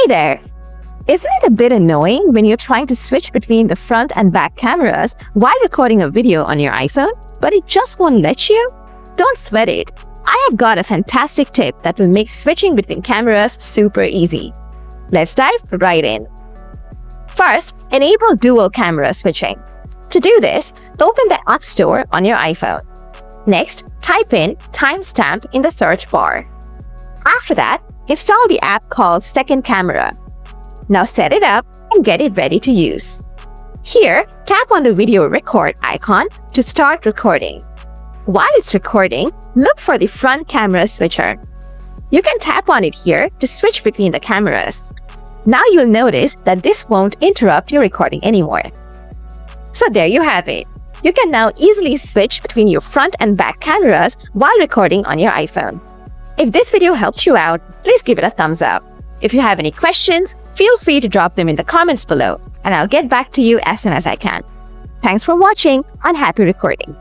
Hey there! Isn't it a bit annoying when you're trying to switch between the front and back cameras while recording a video on your iPhone, but it just won't let you? Don't sweat it. I have got a fantastic tip that will make switching between cameras super easy. Let's dive right in. First, enable dual camera switching. To do this, open the App Store on your iPhone. Next, type in timestamp in the search bar. After that, install the app called Second Camera. Now set it up and get it ready to use. Here, tap on the video record icon to start recording. While it's recording, look for the front camera switcher. You can tap on it here to switch between the cameras. Now you'll notice that this won't interrupt your recording anymore. So there you have it. You can now easily switch between your front and back cameras while recording on your iPhone. If this video helped you out, please give it a thumbs up. If you have any questions, feel free to drop them in the comments below, and I'll get back to you as soon as I can. Thanks for watching and happy recording.